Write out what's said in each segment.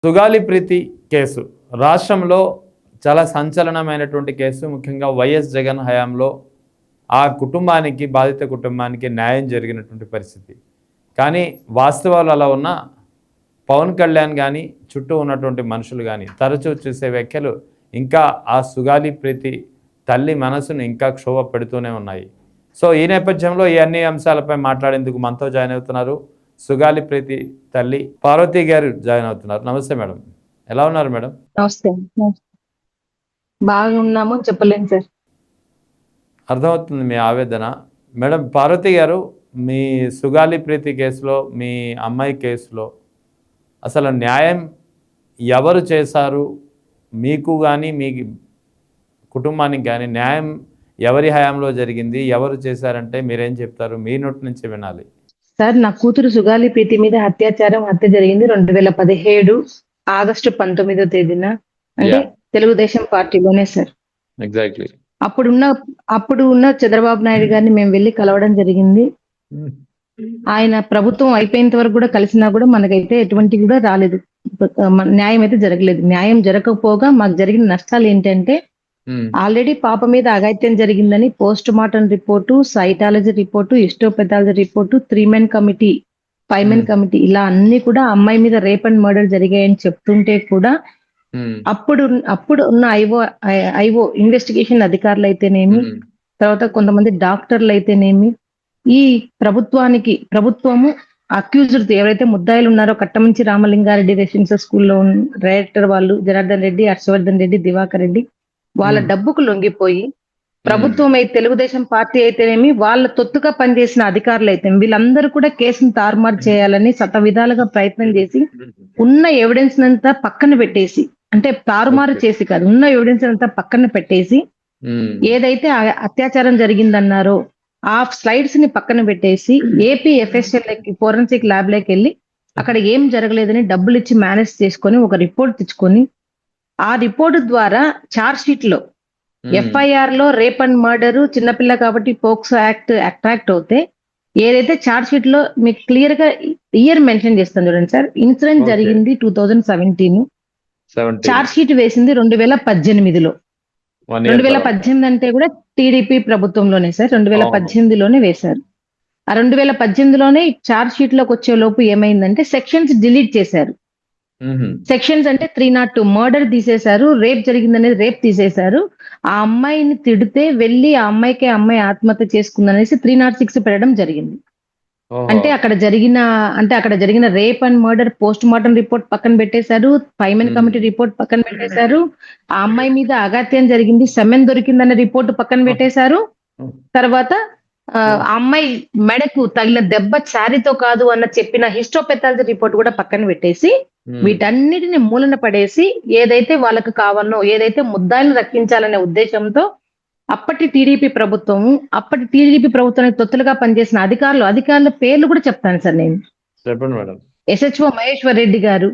సుగాలి ప్రీతి case రాష్ట్రంలో చాలా సంచలనమైనటువంటి case. ముఖ్యంగా వైఎస్ జగన్ హయాంలో ఆ కుటుంబానికి, బాధిత కుటుంబానికి న్యాయం జరిగినటువంటి పరిస్థితి. కానీ వాస్తవాలు అలా ఉన్న పవన్ కళ్యాణ్ కానీ, చుట్టూ ఉన్నటువంటి మనుషులు కానీ తరచూ చూసే వ్యాఖ్యలు ఇంకా ఆ సుగాలి ప్రీతి తల్లి మనసును ఇంకా క్షోభ పెడుతూనే ఉన్నాయి. సో ఈ నేపథ్యంలో ఈ అన్ని అంశాలపై మాట్లాడేందుకు మనతో జాయిన్ అవుతున్నారు సుగాలి ప్రీతి తల్లి పార్వతి గారు జాయిన్ అవుతున్నారు. నమస్తే మేడం, ఎలా ఉన్నారు మేడం? నమస్తే. బాగున్నాము చెప్పలేను సార్. అర్థమవుతుంది మీ ఆవేదన. మేడం పార్వతి గారు, మీ సుగాలి ప్రీతి కేసులో, మీ అమ్మాయి కేసులో అసలు న్యాయం ఎవరు చేశారు? మీకు కానీ మీ కుటుంబానికి కానీ న్యాయం ఎవరి హయాంలో జరిగింది, ఎవరు చేశారంటే మీరేం చెప్తారు? మీ నోటి నుంచి వినాలి. సార్, నా కూతురు సుగాలి ప్రీతి మీద హత్య జరిగింది 2017 ఆగస్టు 19వ తేదీన. అంటే తెలుగుదేశం పార్టీలోనే సార్. ఎగ్జాక్ట్లీ. అప్పుడు ఉన్న చంద్రబాబు నాయుడు గారిని మేము వెళ్ళి కలవడం జరిగింది. ఆయన ప్రభుత్వం అయిపోయేంత వరకు కూడా కలిసినా కూడా మనకైతే ఎటువంటి కూడా రాలేదు, న్యాయం అయితే జరగలేదు. న్యాయం జరగకపోగా మాకు జరిగిన నష్టాలు ఏంటంటే, ఆల్రెడీ పాప మీద అఘాయిత్యం జరిగిందని post mortem report, cytology report, histopathology report, 3 men committee, 5 men committee, ఇలా అన్ని కూడా అమ్మాయి మీద రేప్ అండ్ మర్డర్ జరిగాయని చెప్తుంటే కూడా అప్పుడు ఉన్న ఐఓ ఇన్వెస్టిగేషన్ అధికారులు అయితేనేమి, తర్వాత కొంతమంది డాక్టర్లు అయితేనేమి, ఈ ప్రభుత్వము అక్యూజ్డ్ ఎవరైతే ముద్దాయిలు ఉన్నారో కట్టమంచి రామలింగారెడ్డి రెసిడెన్షియల్ స్కూల్లో డైరెక్టర్ వాళ్ళు జనార్దన్ రెడ్డి, హర్షవర్ధన్ రెడ్డి, దివాకర్ రెడ్డి, వాళ్ళ డబ్బుకు లొంగిపోయి ప్రభుత్వం అయితే తెలుగుదేశం పార్టీ అయితేనేమి, వాళ్ళ తొత్తుగా పనిచేసిన అధికారులు అయితే వీళ్ళందరూ కూడా కేసును తారుమారు చేయాలని శత విధాలుగా ప్రయత్నం చేసి ఉన్న ఎవిడెన్స్ అంతా పక్కన పెట్టేసి, అంటే తారుమారు చేసి కాదు, ఉన్న ఎవిడెన్స్ అంతా పక్కన పెట్టేసి ఏదైతే అత్యాచారం జరిగిందన్నారో ఆ స్లైడ్స్ ని పక్కన పెట్టేసి ఏపీ ఎఫ్ఎస్ఎల్ ఫోరెన్సిక్ ల్యాబ్ లోకి వెళ్ళి అక్కడ ఏం జరగలేదని డబ్బులు ఇచ్చి మేనేజ్ చేసుకొని ఒక రిపోర్ట్ తెచ్చుకొని, ఆ రిపోర్ట్ ద్వారా చార్జ్ షీట్ లో ఎఫ్ఐఆర్ లో రేప్ అండ్ మర్డర్, చిన్నపిల్ల కాబట్టి పోక్సో యాక్ట్ అట్రాక్ట్ అవుతే, ఏదైతే చార్జ్ షీట్ లో మీకు క్లియర్ గా ఇయర్ మెన్షన్ చేస్తాను చూడండి సార్. ఇన్సిడెంట్ జరిగింది 2017, చార్జ్ షీట్ వేసింది 2018లో. 2018 అంటే కూడా టీడీపీ ప్రభుత్వంలోనే సార్, 2018లోనే వేశారు. ఆ 2018లోనే చార్జ్ షీట్ లోకి వచ్చే లోపు ఏమైందంటే సెక్షన్స్ డిలీట్ చేశారు. సెక్షన్స్ అంటే 302 మర్డర్ తీసేశారు, రేప్ జరిగిందనేది రేప్ తీసేశారు. ఆ అమ్మాయిని తిడితే వెళ్ళి ఆ అమ్మాయి ఆత్మహత్య చేసుకుందనేసి 306 పెట్టడం జరిగింది. అంటే అక్కడ జరిగిన rape and murder post mortem report పక్కన పెట్టేశారు, 5 మెన్ కమిటీ రిపోర్ట్ పక్కన పెట్టేశారు, ఆ అమ్మాయి మీద అఘాత్యం జరిగింది, సెమెన్ దొరికిందన్న రిపోర్ట్ పక్కన పెట్టేశారు. తర్వాత ఆ అమ్మాయి మెడకు తగిన దెబ్బ శారీతో కాదు అన్న చెప్పిన హిస్టోపెథాలజీ రిపోర్ట్ కూడా పక్కన పెట్టేసి, వీటన్నిటిని మూలన పడేసి ఏదైతే వాళ్ళకు కావాలనో, ఏదైతే ముద్దాయిలను రక్షించాలనే ఉద్దేశంతో అప్పటి టీడీపీ ప్రభుత్వానికి తొత్తులుగా పనిచేసిన అధికారుల పేర్లు కూడా చెప్తాను సార్ నేను. చెప్పండి మేడం. ఎస్హెచ్ఓ మహేశ్వర్ రెడ్డి గారు,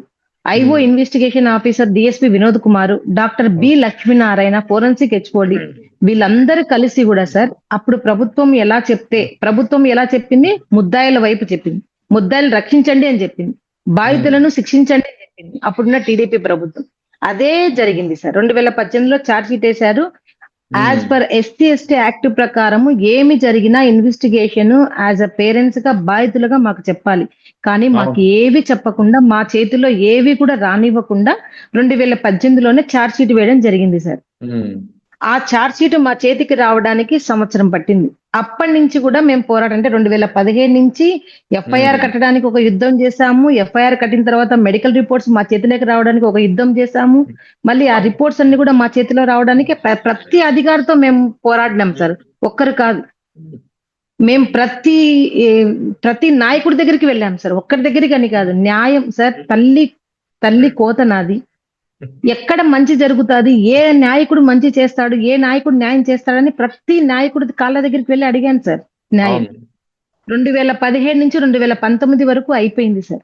IO investigation officer DSP Vinod Kumar, doctor B Lakshminarayana, forensic HOD, వీళ్ళందరూ కలిసి కూడా సార్ అప్పుడు ప్రభుత్వం ఎలా చెప్పింది, ముద్దాయిల వైపు చెప్పింది, ముద్దాయిలు రక్షించండి అని చెప్పింది, బాధితులను శిక్షించండి అని చెప్పింది అప్పుడున్న టీడీపీ ప్రభుత్వం. అదే జరిగింది సార్. 2018లో ఛార్జ్ షీట్ వేశారు. యాజ్ పర్ ఎస్సీ యాక్ట్ ప్రకారము ఏమి జరిగినా ఇన్వెస్టిగేషన్ యాజ్ అ పేరెంట్స్ గా బాధితులుగా మాకు చెప్పాలి. కానీ మాకు ఏవి చెప్పకుండా, మా చేతిలో ఏవి కూడా రానివ్వకుండా 2018లోనే ఛార్జ్ షీట్ వేయడం జరిగింది సార్. ఆ ఛార్జ్ షీట్ మా చేతికి రావడానికి సంవత్సరం పట్టింది. అప్పటి నుంచి కూడా మేము పోరాటం, అంటే 2017 నుంచి ఎఫ్ఐఆర్ కట్టడానికి ఒక యుద్ధం చేశాము. ఎఫ్ఐఆర్ కట్టిన తర్వాత మెడికల్ రిపోర్ట్స్ మా చేతిలోకి రావడానికి ఒక యుద్ధం చేశాము. మళ్ళీ ఆ రిపోర్ట్స్ అన్ని కూడా మా చేతిలో రావడానికి ప్రతి అధికారితో మేము పోరాడినాం సార్. ఒక్కరు కాదు, మేము ప్రతి నాయకుడి దగ్గరికి వెళ్ళాం సార్, ఒక్కరి దగ్గరికి అని కాదు. న్యాయం సార్, తల్లి కోత నాది. ఎక్కడ మంచి జరుగుతుంది, ఏ నాయకుడు మంచి చేస్తాడు, ఏ నాయకుడు న్యాయం చేస్తాడని ప్రతి నాయకుడి కాళ్ళ దగ్గరికి వెళ్ళి అడిగాను సార్. న్యాయం 2017 నుంచి 2019 వరకు అయిపోయింది సార్.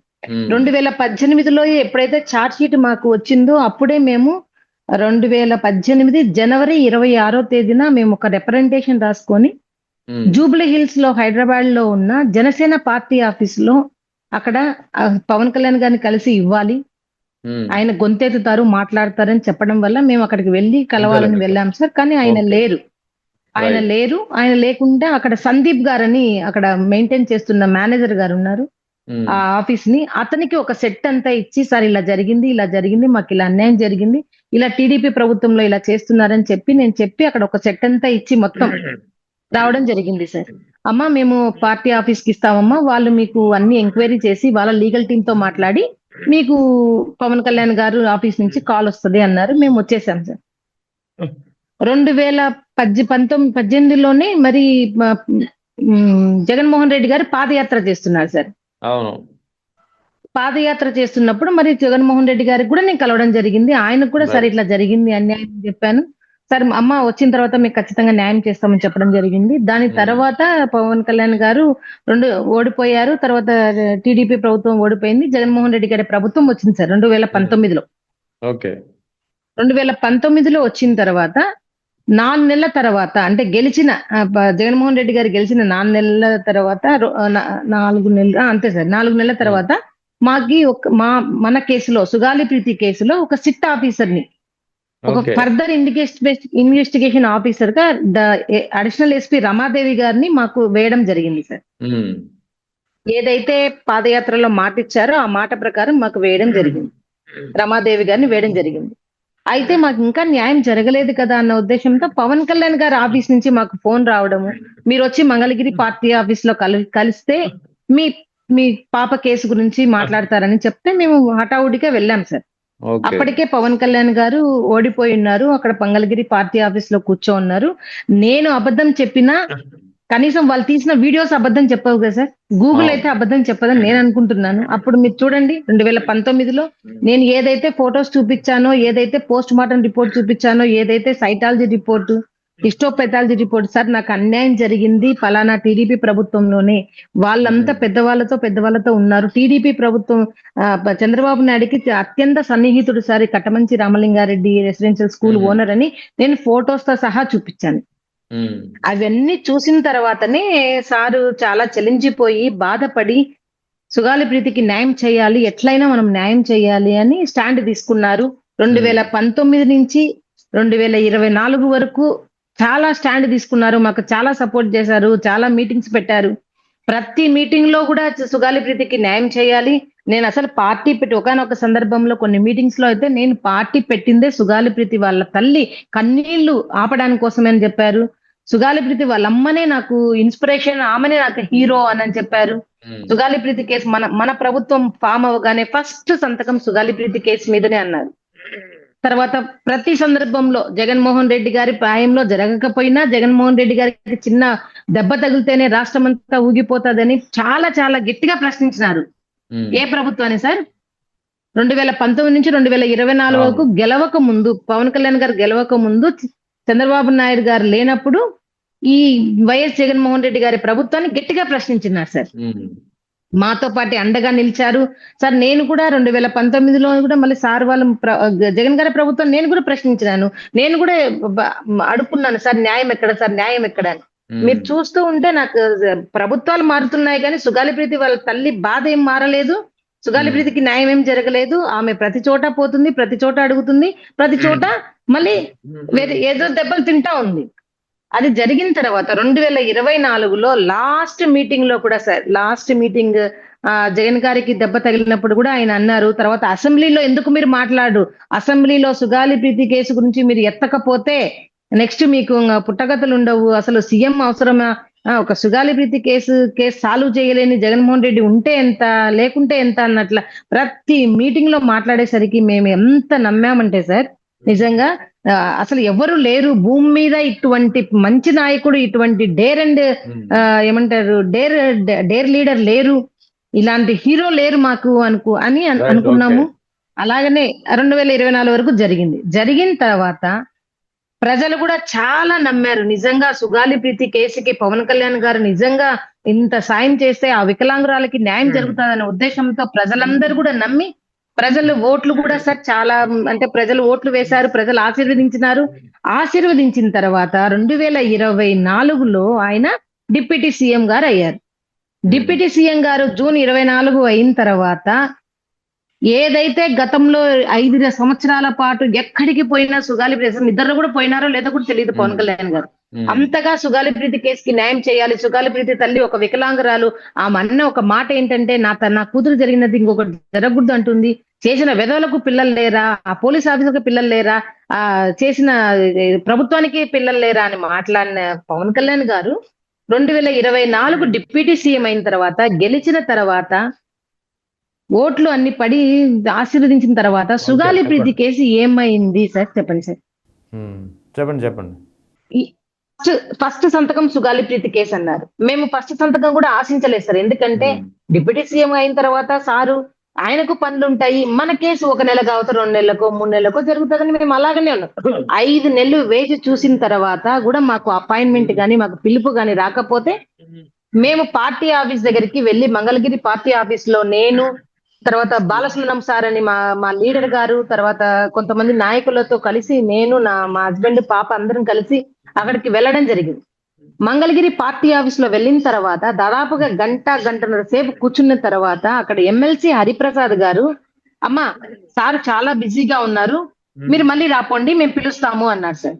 2018లో ఎప్పుడైతే ఛార్జ్ షీట్ మాకు వచ్చిందో అప్పుడే మేము 2018 జనవరి 26వ తేదీన మేము ఒక రిప్రజెంటేషన్ రాసుకొని జూబ్లీ హిల్స్ లో, హైదరాబాద్ లో ఉన్న జనసేన పార్టీ ఆఫీస్ లో అక్కడ పవన్ కళ్యాణ్ గారిని కలిసి ఇవ్వాలి, ఉమ్. ఆయన గొంతెత్తుతారు, మాట్లాడతారని చెప్పడం వల్ల మేము అక్కడికి వెళ్ళి కలవాలని అంతేలే. వెళ్ళాం సార్. కానీ ఆయన ఓకే. లేరు. ఆయన రైట్. లేరు. ఆయన లేకుండా అక్కడ సందీప్ గారని అక్కడ మెయింటైన్ చేస్తున్న మేనేజర్ గారు ఉన్నారు. ఉమ్. ఆ ఆఫీస్ ని అతనికి ఒక సెట్ అంతా ఇచ్చి, సార్ ఇలా జరిగింది, ఇలా జరిగింది, మాకు ఇలా అన్యాయం జరిగింది, ఇలా టీడీపీ ప్రభుత్వంలో ఇలా చేస్తున్నారని నేను చెప్పి అక్కడ ఒక సెట్ అంతా ఇచ్చి మొత్తం రావడం జరిగింది సార్. అమ్మా మేము పార్టీ ఆఫీస్ కి ఇస్తామమ్మా, వాళ్ళు మీకు అన్ని ఎంక్వైరీ చేసి వాళ్ళ లీగల్ టీమ్ తో మాట్లాడి మీకు పవన్ కళ్యాణ్ గారు ఆఫీస్ నుంచి కాల్ వస్తది అన్నారు. మేము వచ్చేసాం సార్. 2018లోనే మరి జగన్మోహన్ రెడ్డి గారు పాదయాత్ర చేస్తున్నారు సార్. అవును. పాదయాత్ర చేస్తున్నప్పుడు మరి జగన్మోహన్ రెడ్డి గారికి కూడా నేను కలవడం జరిగింది. ఆయనకు కూడా సరే ఇట్లా జరిగింది అన్యాయం అని చెప్పాను. సరే అమ్మ వచ్చిన తర్వాత మీకు ఖచ్చితంగా న్యాయం చేస్తామని చెప్పడం జరిగింది. దాని తర్వాత పవన్ కళ్యాణ్ గారు ఓడిపోయారు. తర్వాత టీడీపీ ప్రభుత్వం ఓడిపోయింది. జగన్మోహన్ రెడ్డి గారి ప్రభుత్వం వచ్చింది సార్ 2019లో. ఓకే. 2019లో వచ్చిన తర్వాత 4 నెలల తర్వాత అంటే గెలిచిన జగన్మోహన్ రెడ్డి గారు గెలిచిన 4 నెలల తర్వాత 4 నెలలు అంతే సార్ 4 నెలల తర్వాత మాకి మన కేసులో సుగాలి ప్రీతి కేసులో ఒక సిట్ ఆఫీసర్ ని ఒక ఓకే. ఫర్దర్ ఇన్వెస్టిగేషన్ ఆఫీసర్ గా అడిషనల్ ఎస్పీ రమాదేవి గారిని మాకు వేయడం జరిగింది సార్. ఉమ్. ఏదైతే పాదయాత్రలో మాట ఇచ్చారో ఆ మాట ప్రకారం మాకు వేయడం జరిగింది. రమాదేవి గారిని వేయడం జరిగింది. అయితే మాకు ఇంకా న్యాయం జరగలేదు కదా అన్న ఉద్దేశంతో పవన్ కళ్యాణ్ గారి ఆఫీస్ నుంచి మాకు ఫోన్ రావడము, మీరు వచ్చి మంగళగిరి పార్టీ ఆఫీస్ లో కలిస్తే మీ మీ పాప కేసు గురించి మాట్లాడతారని చెప్తే మేము హఠావుడిగా వెళ్ళాం సార్. ఓకే. అప్పటికే పవన్ కళ్యాణ్ గారు ఓడిపోయి ఉన్నారు. అక్కడ మంగళగిరి పార్టీ ఆఫీస్ లో కూర్చో ఉన్నారు. నేను అబద్ధం చెప్పినా కనీసం వాళ్ళు తీసిన వీడియోస్ అబద్ధం చెప్పవు కదా సార్. గూగుల్ అయితే అబద్ధం చెప్పదని నేను అనుకుంటున్నాను. అప్పుడు మీరు చూడండి 2019లో నేను ఏదైతే ఫొటోస్ చూపించానో, ఏదైతే పోస్ట్ మార్టం రిపోర్ట్ చూపించానో, ఏదైతే cytology report, histopathology report, sir నాకు అన్యాయం జరిగింది పలానా టీడీపీ ప్రభుత్వంలోనే, వాళ్ళంతా పెద్దవాళ్ళతో ఉన్నారు. టీడీపీ ప్రభుత్వం చంద్రబాబు నాయుడికి అత్యంత సన్నిహితుడు sir Kattamanchi Ramalinga Reddy residential school owner అని నేను ఫొటోస్ తో సహా చూపించాను. అవన్నీ చూసిన తర్వాతనే సారు చాలా చలించిపోయి బాధపడి సుగాలి ప్రీతికి న్యాయం చేయాలి, ఎట్లయినా మనం న్యాయం చేయాలి అని స్టాండ్ తీసుకున్నారు. 2019 నుంచి 2024 వరకు చాలా స్టాండ్ తీసుకున్నారు. మాకు చాలా సపోర్ట్ చేశారు. చాలా మీటింగ్స్ పెట్టారు. ప్రతి మీటింగ్ లో కూడా సుగాలి ప్రీతికి న్యాయం చేయాలి. నేను అసలు పార్టీ పెట్టి ఒకానొక సందర్భంలో కొన్ని మీటింగ్స్ లో అయితే నేను పార్టీ పెట్టిందే సుగాలి ప్రీతి వాళ్ళ తల్లి కన్నీళ్లు ఆపడానికి కోసమే అని చెప్పారు. సుగాలి ప్రీతి వాళ్ళ అమ్మనే నాకు ఇన్స్పిరేషన్, ఆమెనే నాకు హీరో అని చెప్పారు. సుగాలి ప్రీతి కేసు మన ప్రభుత్వం ఫామ్ అవగానే ఫస్ట్ సంతకం సుగాలి ప్రీతి కేసు మీదనే అన్నారు. తర్వాత ప్రతి సందర్భంలో జగన్మోహన్ రెడ్డి గారి ప్రాయంలో జరగకపోయినా జగన్మోహన్ రెడ్డి గారికి చిన్న దెబ్బ తగిలితేనే రాష్ట్రం అంతా ఊగిపోతుందని చాలా చాలా గట్టిగా ప్రశ్నించినారు. ఏ ప్రభుత్వాన్ని సార్ 2019 నుంచి 2024 వరకు గెలవక ముందు, పవన్ కళ్యాణ్ గారు గెలవక ముందు, చంద్రబాబు నాయుడు గారు లేనప్పుడు ఈ వైఎస్ జగన్మోహన్ రెడ్డి గారి ప్రభుత్వాన్ని గట్టిగా ప్రశ్నించినారు సార్. మాతో పాటు అండగా నిలిచారు సార్. నేను కూడా 2019లో కూడా మళ్ళీ సార్ వాళ్ళ జగన్ గారి ప్రభుత్వం నేను కూడా ప్రశ్నించినాను. నేను కూడా అడుక్కున్నాను సార్ న్యాయం ఎక్కడ సార్, న్యాయం ఎక్కడ అని. మీరు చూస్తూ ఉంటే నాకు ప్రభుత్వాలు మారుతున్నాయి కానీ సుగాలి ప్రీతి వాళ్ళ తల్లి బాధ ఏం మారలేదు. సుగాలి ప్రీతికి న్యాయం ఏం జరగలేదు. ఆమె ప్రతి చోట పోతుంది, ప్రతి చోట అడుగుతుంది, ప్రతి చోట మళ్ళీ వేరే ఏదో దెబ్బలు తింటా ఉంది. అది జరిగిన తర్వాత 2024లో లాస్ట్ మీటింగ్ లో కూడా సార్, లాస్ట్ మీటింగ్ జగన్ గారికి దెబ్బ తగిలినప్పుడు కూడా ఆయన అన్నారు, తర్వాత అసెంబ్లీలో ఎందుకు మీరు మాట్లాడు, అసెంబ్లీలో సుగాలి ప్రీతి కేసు గురించి మీరు ఎత్తకపోతే నెక్స్ట్ మీకు పుట్టగతులు ఉండవు, అసలు సీఎం అవసరమా, ఒక సుగాలి ప్రీతి కేసు సాల్వ్ చేయలేని జగన్మోహన్ రెడ్డి ఉంటే ఎంత లేకుంటే ఎంత అన్నట్ల ప్రతి మీటింగ్ లో మాట్లాడేసరికి మేము ఎంత నమ్మామంటే సార్, నిజంగా అసలు ఎవరు లేరు భూమి మీద ఇటువంటి మంచి నాయకుడు, ఇటువంటి డేర్ అండ్ ఏమంటారు డేర్ లీడర్ లేరు, ఇలాంటి హీరో లేరు మాకు అని అనుకున్నాము. అలాగనే 2024 వరకు జరిగిన తర్వాత ప్రజలు కూడా చాలా నమ్మారు. నిజంగా సుగాలి ప్రీతి కేసుకి పవన్ కళ్యాణ్ గారు నిజంగా ఇంత సాయం చేస్తే ఆ వికలాంగురాలకి న్యాయం జరుగుతుందనే ఉద్దేశంతో ప్రజలందరూ కూడా నమ్మి, ప్రజలు ఓట్లు కూడా సార్ చాలా అంటే ప్రజలు ఓట్లు వేశారు, ప్రజలు ఆశీర్వదించినారు. ఆశీర్వదించిన తర్వాత 2024లో ఆయన డిప్యూటీ సీఎం గారు అయ్యారు. డిప్యూటీ సీఎం గారు జూన్ 24 అయిన తర్వాత ఏదైతే గతంలో 5 సంవత్సరాల పాటు ఎక్కడికి పోయినా సుగాలి ప్రీతి నిద్రలో కూడా పోయినారో లేదో కూడా తెలియదు పవన్ కళ్యాణ్ గారు. అంతగా సుగాలి ప్రీతి కేసుకి న్యాయం చేయాలి. సుగాలి ప్రీతి తల్లి ఒక వికలాంగురాలు. ఆమె అన్న ఒక మాట ఏంటంటే నా కూతురు జరిగినది ఇంకొకటి జరగకూడదు అంటుంది. చేసిన వెధవలకు పిల్లలు లేరా, ఆ పోలీస్ ఆఫీసర్కి పిల్లలు లేరా, ఆ చేసిన ప్రభుత్వానికి పిల్లలు లేరా అని మాట్లాడిన పవన్ కళ్యాణ్ గారు 2024 డిప్యూటీ సీఎం అయిన తర్వాత, గెలిచిన తర్వాత, ఓట్లు అన్ని పడి ఆశీర్వదించిన తర్వాత సుగాలి ప్రీతి కేసు ఏమైంది సార్? చెప్పండి సార్. చెప్పండి. ఫస్ట్ సంతకం సుగాలి ప్రీతి కేసు అన్నారు. మేము ఫస్ట్ సంతకం కూడా ఆశించలేదు సార్. ఎందుకంటే డిప్యూటీ సీఎం అయిన తర్వాత సారు ఆయనకు పనులు ఉంటాయి. మన కేసు 1 నెల కావచ్చు, 2 నెలలకో 3 నెలలకో జరుగుతుందని మేము అలాగనే ఉన్నాం. 5 నెలలు వేచి చూసిన తర్వాత కూడా మాకు అపాయింట్మెంట్ గానీ మాకు పిలుపు గానీ రాకపోతే మేము పార్టీ ఆఫీస్ దగ్గరికి వెళ్ళి, మంగళగిరి పార్టీ ఆఫీస్ లో నేను, తర్వాత బాలసుందరం సార్ అని మా లీడర్ గారు, తర్వాత కొంతమంది నాయకులతో కలిసి నేను, మా హస్బెండ్, పాప అందరం కలిసి అక్కడికి వెళ్ళడం జరిగింది. మంగళగిరి పార్టీ ఆఫీస్ లో వెళ్ళిన తర్వాత దాదాపుగా గంటన్నర సేపు కూర్చున్న తర్వాత అక్కడ ఎమ్మెల్సీ హరిప్రసాద్ గారు, అమ్మా సార్ చాలా బిజీగా ఉన్నారు, మీరు మళ్ళీ రాపోండి, మేము పిలుస్తాము అన్నారు సార్.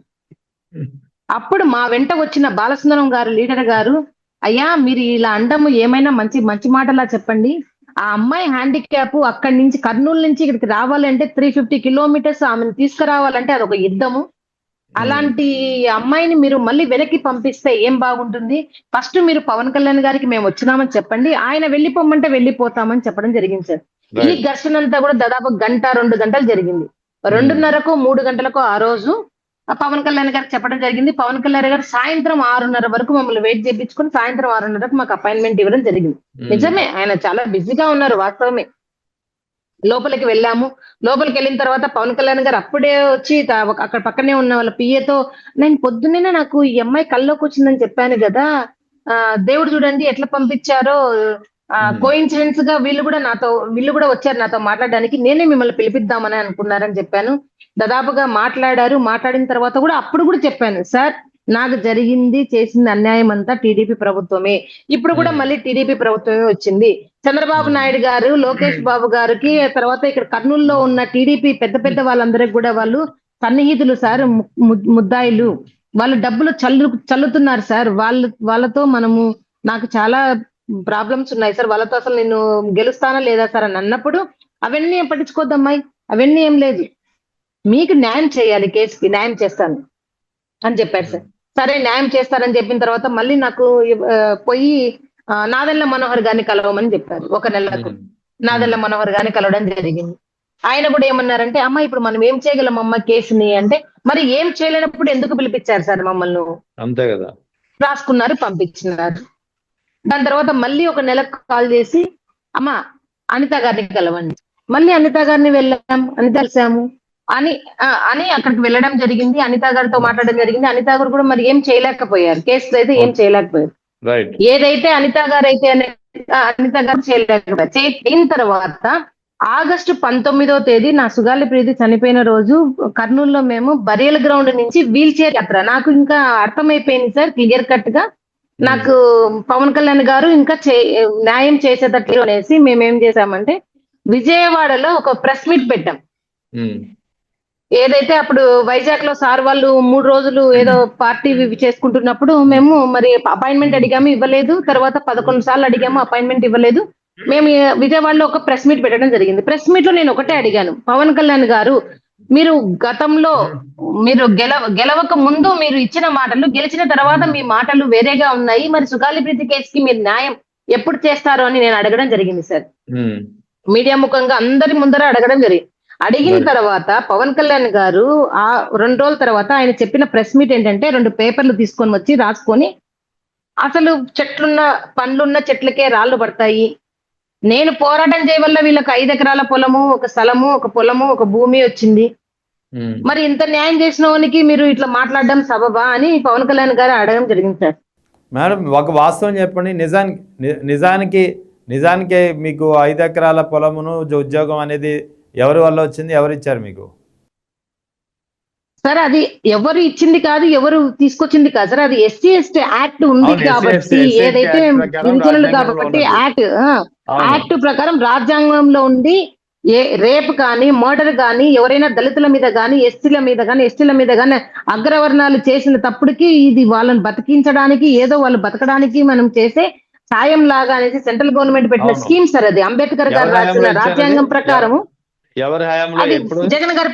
అప్పుడు మా వెంట వచ్చిన బాలసుందరం గారు లీడర్ గారు, అయ్యా మీరు ఇలా అండము ఏమైనా మంచి మాటలా చెప్పండి. ఆ అమ్మాయి హ్యాండిక్యాప్ అక్కడి నుంచి కర్నూలు నుంచి ఇక్కడికి రావాలంటే 350 కిలోమీటర్స్, ఆమెను తీసుకురావాలంటే అదొక యుద్ధము. అలాంటి అమ్మాయిని మీరు మళ్ళీ వెనక్కి పంపిస్తే ఏం బాగుంటుంది? ఫస్ట్ మీరు పవన్ కళ్యాణ్ గారికి మేము వచ్చినామని చెప్పండి, ఆయన వెళ్ళిపోమంటే వెళ్ళిపోతామని చెప్పడం జరిగింది సార్. ఈ ఘర్షణ అంతా కూడా దాదాపు 1-2 గంటలు జరిగింది. 2:30కో 3 గంటలకో ఆ రోజు పవన్ కళ్యాణ్ గారికి చెప్పడం జరిగింది. పవన్ కళ్యాణ్ గారు సాయంత్రం 6:30 వరకు మమ్మల్ని వెయిట్ చేయించుకుని సాయంత్రం 6:30కు మాకు అపాయింట్మెంట్ ఇవ్వడం జరిగింది. నిజమే, ఆయన చాలా బిజీగా ఉన్నారు, వాస్తవమే. లోపలికి వెళ్ళాము. లోపలికి వెళ్ళిన తర్వాత పవన్ కళ్యాణ్ గారు అప్పుడే వచ్చి అక్కడ పక్కనే ఉన్న వాళ్ళ పిఏతో, నేను పొద్దున్నే నాకు ఈ అమ్మాయి కల్లోకి వచ్చిందని చెప్పాను కదా, దేవుడు చూడండి ఎట్లా పంపించారో, కోయిన్సిడెన్స్ గా వీళ్ళు కూడా వచ్చారు నాతో మాట్లాడడానికి, నేనే మిమ్మల్ని పిలిపిద్దామని అనుకున్నారని చెప్పాను. దాదాపుగా మాట్లాడిన తర్వాత కూడా అప్పుడు కూడా చెప్పాను, సార్ నాకు చేసింది అన్యాయం అంతా టీడీపీ ప్రభుత్వమే, ఇప్పుడు కూడా మళ్ళీ టీడీపీ ప్రభుత్వమే వచ్చింది. చంద్రబాబు నాయుడు గారు, లోకేష్ బాబు గారికి, తర్వాత ఇక్కడ కర్నూలులో ఉన్న టీడీపీ పెద్ద వాళ్ళందరికి కూడా వాళ్ళు సన్నిహితులు సార్, ముద్దాయిలు, వాళ్ళు డబ్బులు చల్లుతున్నారు సార్. వాళ్ళతో నాకు చాలా ప్రాబ్లమ్స్ ఉన్నాయి సార్, వాళ్ళతో అసలు నేను గెలుస్తానా లేదా సార్ అని అన్నప్పుడు, అవన్నీ ఏం పట్టించుకోద్దమ్మాయి, అవన్నీ ఏం లేదు, మీకు న్యాయం చేయాలి, కేసుకి న్యాయం చేస్తాను అని చెప్పారు సార్. సరే న్యాయం చేస్తారని చెప్పిన తర్వాత మళ్ళీ నాకు పోయి నాదెళ్ల మనోహర్ గారిని కలవమని చెప్పారు. 1 నెలకు నాదెళ్ల మనోహర్ గారిని కలవడం జరిగింది. ఆయన కూడా ఏమన్నారంటే, అమ్మ ఇప్పుడు మనం ఏం చేయగలం అమ్మ కేసుని అంటే, మరి ఏం చేయలేనప్పుడు ఎందుకు పిలిపించారు సార్ మమ్మల్ని? అంతే కదా. రాసుకున్నారు, పంపించినారు. దాని తర్వాత మళ్ళీ 1 నెలకు కాల్ చేసి, అమ్మ అనిత గారిని కలవండి. మళ్ళీ అనిత గారిని కలిసాము అని అక్కడికి వెళ్ళడం జరిగింది. అనిత గారితో మాట్లాడడం జరిగింది. అనిత గారు కూడా మరి ఏం చేయలేకపోయారు, కేసులో అయితే ఏం చేయలేకపోయారు. ఏదైతే అనిత గారు చేయలేకపోయారు. అయిన తర్వాత ఆగస్టు 19వ తేదీ నా సుగాలి ప్రీతి చనిపోయిన రోజు కర్నూలులో మేము బరియల్ గ్రౌండ్ నుంచి వీల్ చైర్ యాత్ర, నాకు ఇంకా అర్థమైపోయింది సార్ క్లియర్ కట్ గా, నాకు పవన్ కళ్యాణ్ గారు ఇంకా న్యాయం చేసేటట్లు అనేసి మేమేం చేశామంటే విజయవాడలో ఒక ప్రెస్ మీట్ పెట్టాం. ఏదైతే అప్పుడు వైజాగ్ లో సార్ వాళ్ళు 3 రోజులు ఏదో పార్టీ చేసుకుంటున్నప్పుడు మేము మరి అపాయింట్మెంట్ అడిగాము, ఇవ్వలేదు. తర్వాత 11 సార్లు అడిగాము, అపాయింట్మెంట్ ఇవ్వలేదు. మేము విజయవాడలో ఒక ప్రెస్ మీట్ పెట్టడం జరిగింది. ప్రెస్ మీట్ లో నేను ఒకటే అడిగాను, పవన్ కళ్యాణ్ గారు మీరు గతంలో మీరు గెలవక ముందు మీరు ఇచ్చిన మాటలు, గెలిచిన తర్వాత మీ మాటలు వేరేగా ఉన్నాయి, మరి సుగాలి ప్రీతి కేసుకి మీరు న్యాయం ఎప్పుడు చేస్తారు అని నేను అడగడం జరిగింది సార్. మీడియా ముఖంగా అందరి ముందర అడగడం జరిగింది. అడిగిన తర్వాత పవన్ కళ్యాణ్ గారు ఆ 2 రోజుల తర్వాత ఆయన చెప్పిన ప్రెస్ మీట్ ఏంటంటే, 2 పేపర్లు తీసుకొని వచ్చి రాసుకొని, అసలు పండ్లున్న చెట్లకే రాళ్లు పడతాయి, నేను పోరాటం చేయవల్ల వీళ్ళకి 5 ఎకరాల పొలము, ఒక స్థలము, ఒక పొలము, ఒక భూమి వచ్చింది, మరి ఇంత న్యాయం చేసిన వానికి మీరు ఇట్లా మాట్లాడడం సబబా అని పవన్ కళ్యాణ్ గారు అడగడం జరిగింది సార్. మేడం ఒక వాస్తవం చెప్పండి, నిజానికి మీకు 5 ఎకరాల పొలమును ఉద్యోగం అనేది ఎవరి వల్ల వచ్చింది, ఎవరు ఇచ్చారు మీకు? సార్ అది ఎవరు ఇచ్చింది కాదు, ఎవరు తీసుకొచ్చింది కాదు సార్, అది ఎస్సీ ఎస్టీ యాక్ట్ ఉంది కాబట్టి, ఏదైతే కాబట్టి యాక్ట్ ప్రకారం రాజ్యాంగంలో ఉండి రేప్ కానీ మర్డర్ కానీ ఎవరైనా దళితుల మీద కానీ ఎస్టీల మీద కానీ అగ్రవర్ణాలు చేసిన తప్పుడుకి ఇది వాళ్ళని బతికించడానికి ఏదో వాళ్ళు బతకడానికి మనం చేసే సాయం లాగా అనేసి సెంట్రల్ గవర్నమెంట్ పెట్టిన అవును. స్కీమ్ సార్ అది. అంబేద్కర్ గారు ఎవరి హయాంలో రాసిన ఇచ్చారు రాజ్యాంగం అది? ప్రకారము ఎవరి హయాంలో అది ఎప్పుడు? జగన్ గారి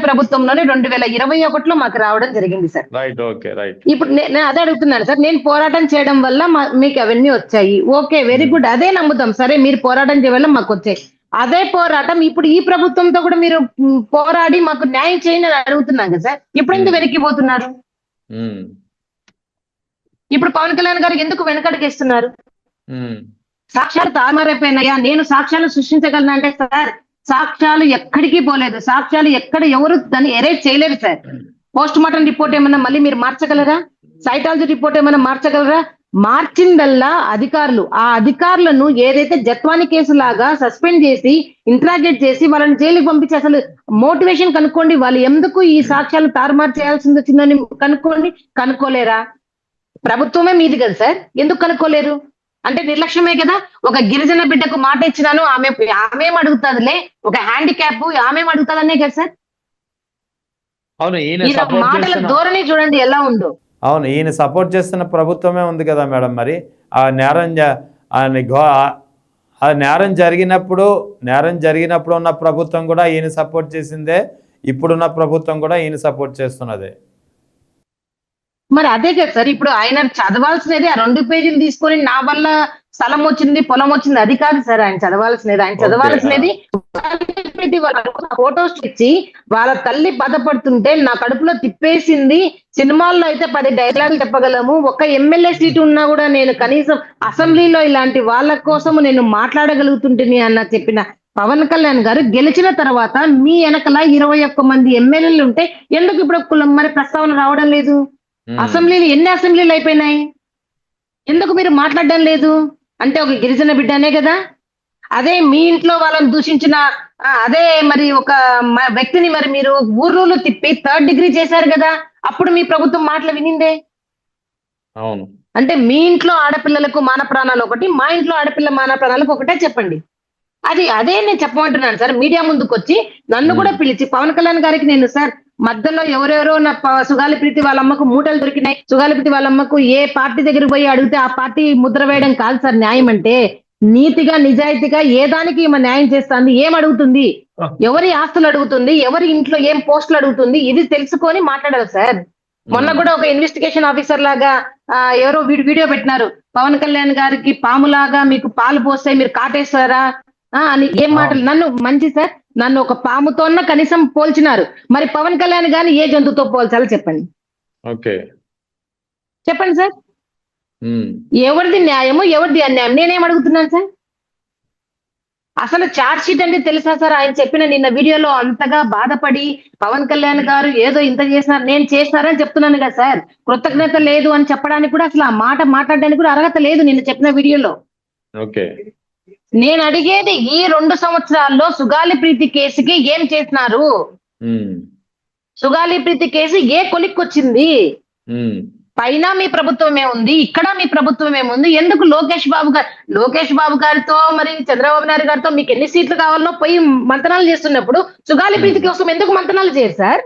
ప్రభుత్వంలోనే 2021లో మాకు రావడం జరిగింది సార్. Right, okay, right. ఇప్పుడు నేను అదే అడుగుతున్నాను సార్. నేను పోరాటం చేయడం వల్ల మీకు అవన్నీ వచ్చాయి, ఓకే, వెరీ గుడ్, అదే నమ్ముతాం. సరే, మీరు పోరాటం చేయడం వల్ల మాకు వచ్చాయి. అదే పోరాటం ఇప్పుడు ఈ ప్రభుత్వంతో కూడా మీరు పోరాడి మాకు న్యాయం చేయండి అని అడుగుతున్నాం కదా సార్. ఇప్పుడు ఎందుకు వెనక్కిపోతున్నారు? ఇప్పుడు పవన్ కళ్యాణ్ గారు ఎందుకు వెనకడిగేస్తున్నారు? సాక్ష్యాలు తారుమారైపోయినాయా? నేను సాక్ష్యాలు సృష్టించగలను అంటే సార్, సాక్ష్యాలు ఎక్కడికి పోలేదు. సాక్ష్యాలు ఎవరు దాన్ని ఎరేజ్ చేయలేరు సార్. పోస్ట్ మార్టం రిపోర్ట్ ఏమన్నా మళ్ళీ మీరు మార్చగలరా? సైటాలజీ రిపోర్ట్ ఏమన్నా మార్చగలరా? మార్చిందల్లా అధికారులు. ఆ అధికారులను ఏదైతే జత్వాని కేసు లాగా సస్పెండ్ చేసి ఇంట్రాగేట్ చేసి వాళ్ళని జైలుకి పంపించి అసలు మోటివేషన్ కనుక్కోండి. వాళ్ళు ఎందుకు ఈ సాక్ష్యాలు తారుమారు చేయాల్సింది వచ్చిందని కనుక్కోండి. కనుక్కోలేరా? ప్రభుత్వమే మీది కదా సార్, ఎందుకు కనుక్కోలేరు? అంటే నిర్లక్ష్యమే కదా. ఒక గిరిజన బిడ్డకు మాట ఇచ్చినాను, ఆమెం అడుగుతుందిలే, ఒక హ్యాండిక్యాప్ ఆమెం అడుగుతుందనే కదా సార్. అవును, ఈయన ఈయన సపోర్ట్ మాటల చేస్తున్న ధోరణి చూడండి ఎలా ఉందో. అవును, ఈయన సపోర్ట్ చేస్తున్న ప్రభుత్వమే ఉంది కదా మేడం. మరి ఆ నేరం ఆ నేరం జరిగినప్పుడు ఉన్న ప్రభుత్వం కూడా ఈయన సపోర్ట్ చేసిందే, ఇప్పుడున్న ప్రభుత్వం కూడా ఈయన సపోర్ట్ చేస్తున్నదే. మరి అదే కదా సార్. ఇప్పుడు ఆయన చదవాల్సినది ఆ 2 పేజీలు తీసుకొని నా వల్ల స్థలం వచ్చింది, పొలం వచ్చింది, అది కాదు సార్ ఆయన చదవాల్సినది. ఆయన చదవాల్సినది ఫోటోస్ ఇచ్చి వాళ్ళ తల్లి బాధపడుతుంటే నా కడుపులో తిప్పేసింది. సినిమాల్లో అయితే 10 డైలాగులు చెప్పగలము. ఒక ఎమ్మెల్యే సీటు ఉన్నా కూడా నేను కనీసం అసెంబ్లీలో ఇలాంటి వాళ్ళ కోసం నేను మాట్లాడగలుగుతుంటేని అన్న చెప్పిన పవన్ కళ్యాణ్ గారు గెలిచిన తర్వాత మీ వెనకల 21 మంది ఎమ్మెల్యేలు ఉంటే ఎందుకు ఇప్పుడు మరి ప్రస్తావన రావడం లేదు? అసెంబ్లీలు ఎన్ని అసెంబ్లీలు అయిపోయినాయి, ఎందుకు మీరు మాట్లాడడం లేదు? అంటే ఒక గిరిజన బిడ్డనే కదా. అదే మీ ఇంట్లో వాళ్ళని దూషించిన అదే మరి ఒక వ్యక్తిని మరి మీరు ఊర్రూలు తిప్పి 3rd డిగ్రీ చేశారు కదా, అప్పుడు మీ ప్రభుత్వం మాటలు వినిందే. అవును, అంటే మీ ఇంట్లో ఆడపిల్లలకు మాన ప్రాణాలు ఒకటి, మా ఇంట్లో ఆడపిల్ల మాన ప్రాణాలకు ఒకటే చెప్పండి. అదే నేను చెప్పమంటున్నాను సార్. మీడియా ముందుకు వచ్చి నన్ను కూడా పిలిచి పవన్ కళ్యాణ్ గారికి నేను సార్ మధ్యలో ఎవరెవరో నా సుగాలి ప్రీతి వాళ్ళ అమ్మకు మూటలు దొరికినాయి, సుగాలి ప్రీతి వాళ్ళ అమ్మకు ఏ పార్టీ దగ్గరికి పోయి అడిగితే ఆ పార్టీ ముద్ర వేయడం కాదు సార్ న్యాయం అంటే. నీతిగా నిజాయితీగా ఏ దానికి ఈమె న్యాయం చేస్తుంది, ఏం అడుగుతుంది, ఎవరి ఆస్తులు అడుగుతుంది, ఎవరి ఇంట్లో ఏం పోస్టులు అడుగుతుంది, ఇది తెలుసుకొని మాట్లాడాలి సార్. మొన్న కూడా ఒక ఇన్వెస్టిగేషన్ ఆఫీసర్ లాగా ఎవరో వీడియో పెట్టినారు. పవన్ కళ్యాణ్ గారికి పాములాగా మీకు పాలు పోస్తే మీరు కాటేస్తారా అని ఏం మాటలు. నన్ను మంచి సార్, నన్ను ఒక పాముతో కనీసం పోల్చినారు. మరి పవన్ కళ్యాణ్ గారిని ఏ జంతువుతో పోల్చాలో చెప్పండి. ఓకే, చెప్పండి సార్. ఎవరిది న్యాయము, ఎవరిది అన్యాయం? నేనేం అడుగుతున్నాను సార్? అసలు చార్జ్ షీట్ అంటే తెలుసా సార్? ఆయన చెప్పిన నిన్న వీడియోలో అంతగా బాధపడి పవన్ కళ్యాణ్ గారు ఏదో ఇంత చేసినారు, నేను చేసినారని చెప్తున్నాను కదా సార్. కృతజ్ఞత లేదు అని చెప్పడానికి కూడా అసలు ఆ మాట మాట్లాడడానికి కూడా అర్హత లేదు నిన్న చెప్పిన వీడియోలో. ఓకే, నేను అడిగేది ఈ 2 సంవత్సరాల్లో సుగాలి ప్రీతి కేసుకి ఏం చేసినారు? సుగాలి ప్రీతి కేసు ఏ కొలిక్కొచ్చింది? పైన మీ ప్రభుత్వమే ఉంది, ఇక్కడ మీ ప్రభుత్వమే ఉంది. ఎందుకు లోకేష్ బాబు గారితో మరి చంద్రబాబు నాయుడు గారితో మీకు ఎన్ని సీట్లు కావాలో పోయి మంతనాలు చేస్తున్నప్పుడు సుగాలి ప్రీతి కోసం ఎందుకు మంతనాలు చేయరు సార్?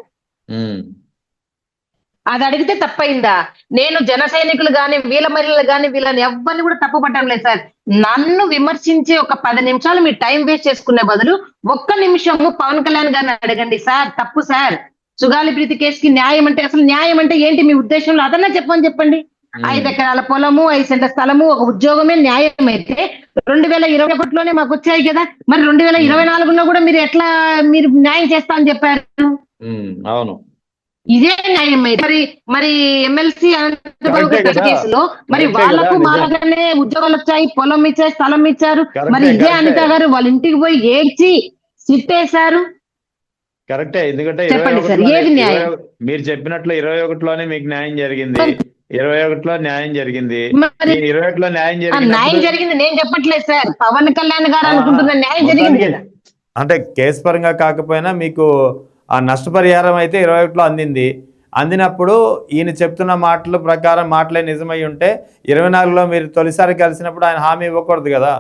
అది అడిగితే తప్పైందా? నేను జన సైనికులు గాని వీళ్ళ మహిళలు గాని వీళ్ళని ఎవరిని కూడా తప్పు పట్టడం లేదు సార్. నన్ను విమర్శించే ఒక 10 నిమిషాలు మీరు టైం వేస్ట్ చేసుకునే బదులు 1 నిమిషము పవన్ కళ్యాణ్ గారిని అడగండి. సార్ తప్పు సార్, సుగాలి ప్రీతి కేసుకి న్యాయం అంటే అసలు న్యాయం అంటే ఏంటి మీ ఉద్దేశంలో? అదన్నా చెప్పండి. 5 ఎకరాల పొలము, 5 సెంట్ల స్థలము, ఒక ఉద్యోగమే న్యాయం అయితే 2021లోనే మాకు వచ్చాయి కదా. మరి 2024లో కూడా మీరు ఎట్లా మీరు న్యాయం చేస్తా అని చెప్పారు? అవును, ఇదే న్యాయం అయితే మరి ఎమ్మెల్సీ అనంతబాబు కేసులో మరి వాళ్ళకు మాలాగానే ఉద్యోగాలు వచ్చాయి, పొలం ఇచ్చారు, స్థలం ఇచ్చారు. మరి ఇదే అనిత గారు వాళ్ళ ఇంటికి పోయి ఏడ్చి సిట్టేశారు. కరెక్టే. ఎందుకంటే చెప్పండి సార్, ఏది న్యాయం? మీరు చెప్పినట్లు 21లోనే మీకు న్యాయం జరిగింది, 21లో న్యాయం జరిగింది, 21లో న్యాయం జరిగింది నేను చెప్పట్లేదు సార్. పవన్ కళ్యాణ్ గారు అనుకుంటున్న న్యాయం జరిగింది కదా. అంటే కేసు పరంగా కాకపోయినా మీకు ఆ నష్టపరిహారం అయితే 21లో అందినప్పుడు ఈయన చెప్తున్న మాటల ప్రకారం మాటలే నిజమై ఉంటే 24లో మీరు తొలిసారి కలిసినప్పుడు ఆయన హామీ ఇవ్వకూడదు కదా.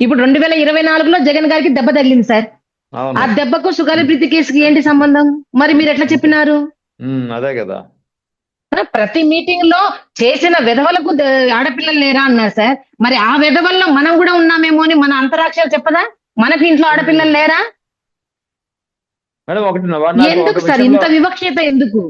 ఇప్పుడు 2024లో జగన్ గారికి దెబ్బ తగిలింది సార్. అవును. ఆ దెబ్బకు సుగాలిప్రీతి కేసుకి ఏంటి సంబంధం? మరి మీరు ఎట్లా చెప్పినారు? అదే కదా. ప్రతి మీటింగ్ లో చేసిన విధవలకు ఆడపిల్లలు లేరా అన్నారు సార్. మరి ఆ విధవల్లో మనం కూడా ఉన్నామేమో అని మన అంతరాక్షలు చెప్పదా? మనకి ఇంట్లో ఆడపిల్లలు లేరా? మేడం ఒకటి ఎందుకు సార్ ఇంత వివక్షత ఎందుకు?